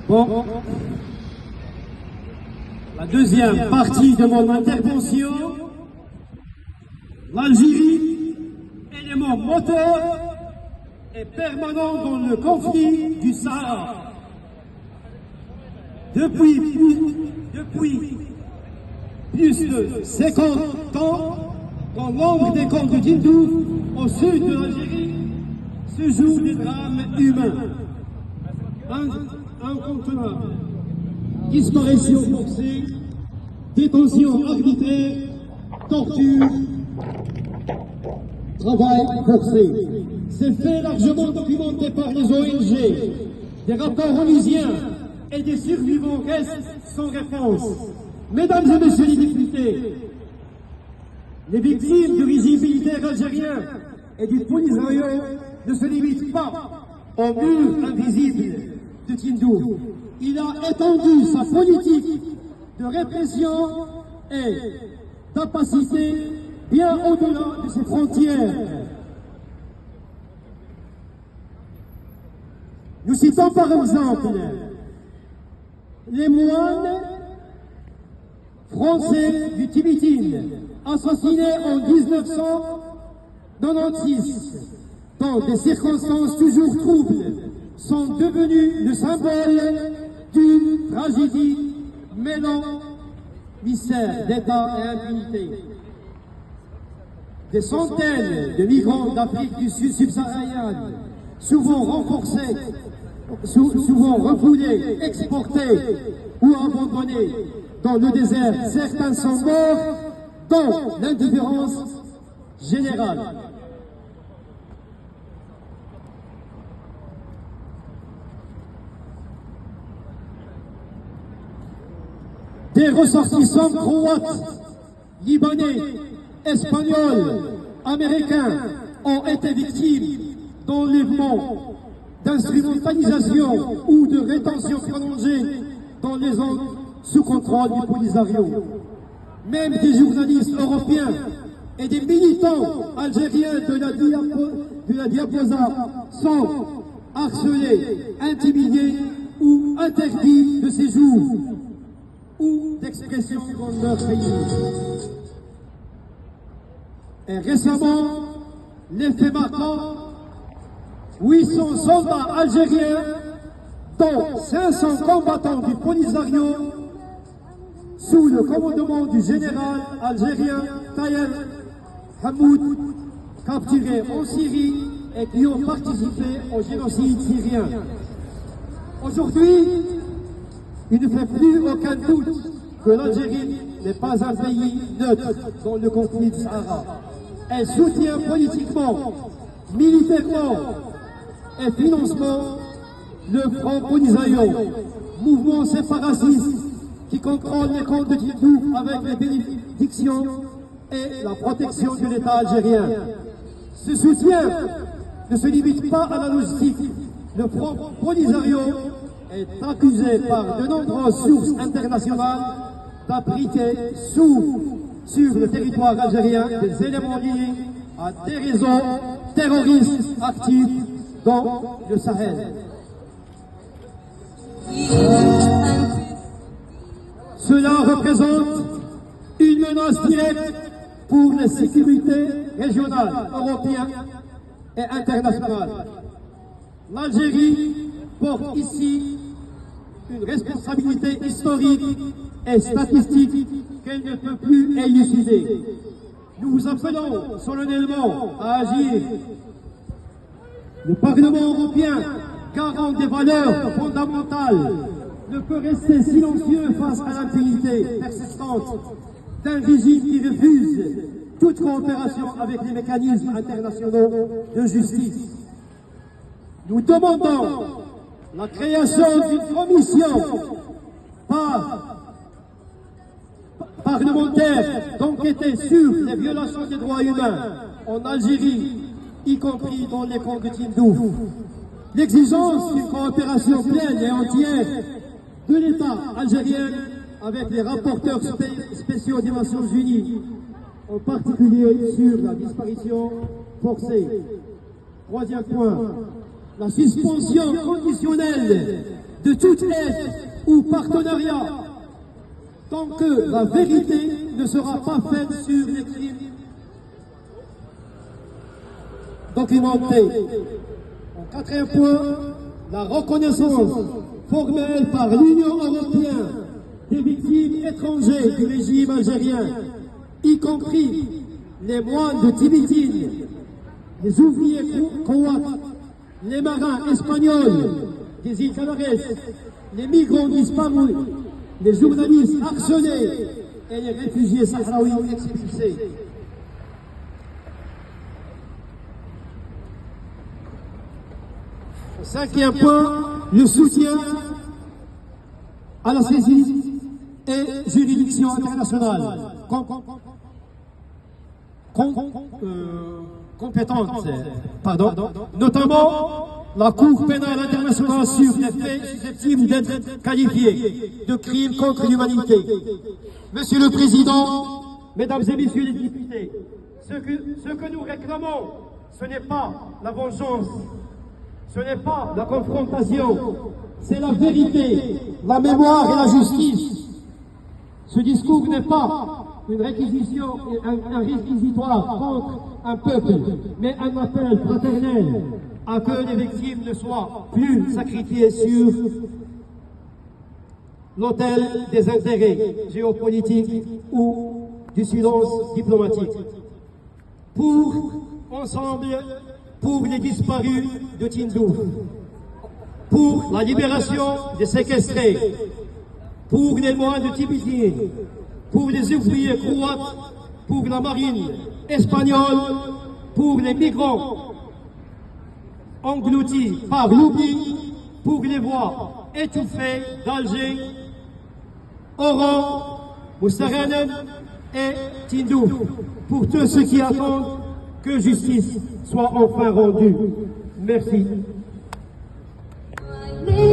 Bon, la deuxième partie de mon intervention, l'Algérie, élément moteur et permanent dans le conflit du Sahara. Depuis plus de 50 ans, dans l'ombre des camps de Tindouf, au sud de l'Algérie, se jouent des drames humains incontournables. Disparition forcée, détention arbitraire, torture, travail forcé. Ces faits largement documentés par les ONG, des rapports onusiens et des survivants restent sans réponse. Mesdames et messieurs les députés, les victimes du régime militaire algérien et du Polisario ne se limitent pas au mur invisible de Tindouf. Il a étendu sa politique de répression et d'opacité bien au-delà de ses frontières. Nous citons par exemple les moines français du Tibitine, assassinés en 1996, dans des circonstances toujours troubles, sont devenus le symbole d'une tragédie mêlant mystère d'État et impunité. Des centaines de migrants d'Afrique du Sud subsaharienne, souvent renforcés, souvent refoulés, exportés ou abandonnés dans le désert, certains sont morts dans l'indifférence générale. Des ressortissants croates, libanais, espagnols, américains ont été victimes d'enlèvements, d'instrumentalisation ou de rétention prolongée dans les zones sous contrôle du Polisario. Même des journalistes européens et des militants algériens de la Diaposa sont harcelés, intimidés ou interdits de séjour ou d'expression dans leur pays. Et récemment, l'effet marquant, 800 soldats algériens, dont 500 combattants du Polisario, sous le commandement du général algérien Taher Hamoud, capturés en Syrie et qui ont participé au génocide syrien. Aujourd'hui, il ne fait plus aucun doute que l'Algérie n'est pas un pays neutre dans le conflit du Sahara. Elle soutient politiquement, militairement et financièrement le Front Polisario, mouvement séparatiste qui contrôle les comptes de Tindouf avec les bénédictions et la protection de l'État algérien. Ce soutien ne se limite pas à la logistique. Le Front Polisario est accusé par de nombreuses sources internationales d'abriter sur le territoire algérien des éléments liés à des réseaux terroristes actifs dans le Sahel. Cela représente une menace directe pour la sécurité régionale, européenne et internationale. L'Algérie porte ici une responsabilité historique et statistique qu'elle ne peut plus élucider. Nous vous appelons solennellement à agir. Le Parlement européen, garant des valeurs fondamentales, ne peut rester silencieux face à l'impunité persistante d'un régime qui refuse toute coopération avec les mécanismes internationaux de justice. Nous demandons la création d'une commission parlementaire d'enquêter sur les violations des droits humains en Algérie, y compris dans les camps de Tindouf. L'exigence d'une coopération pleine et entière de l'État algérien avec les rapporteurs spéciaux des Nations Unies, en particulier sur la disparition forcée. Troisième point, la suspension conditionnelle de toute aide ou partenariat tant que la vérité ne sera pas faite sur les crimes documentés. En quatrième point, la reconnaissance formelle par l'Union européenne des victimes étrangères du régime algérien, y compris les moines de Tibitine, les ouvriers croates, les marins espagnols des îles Canaries, les migrants disparus, les journalistes harcelés et les réfugiés sahraouis expulsés. Cinquième point, le soutien à la saisie et juridiction internationale compétente, notamment la Cour pénale internationale sur les faits susceptibles d'être qualifiés de crimes contre l'humanité. Monsieur le Président, Mesdames et Messieurs les députés, ce que nous réclamons, ce n'est pas la vengeance, ce n'est pas la confrontation, c'est la vérité, la mémoire et la justice. Ce discours n'est pas une réquisition et un réquisitoire contre un peuple, mais un appel fraternel à que les victimes ne soient plus sacrifiées sur l'autel des intérêts géopolitiques ou du silence diplomatique. Pour les disparus de Tindouf, pour la libération des séquestrés, pour les moines de Tibitine, pour les ouvriers croates, pour la marine espagnole, pour les migrants engloutis par l'oubli, pour les voix étouffées d'Alger, Oran, Moussaranen et Tindouf, pour tous ceux qui attendent que justice soit enfin rendue. Merci.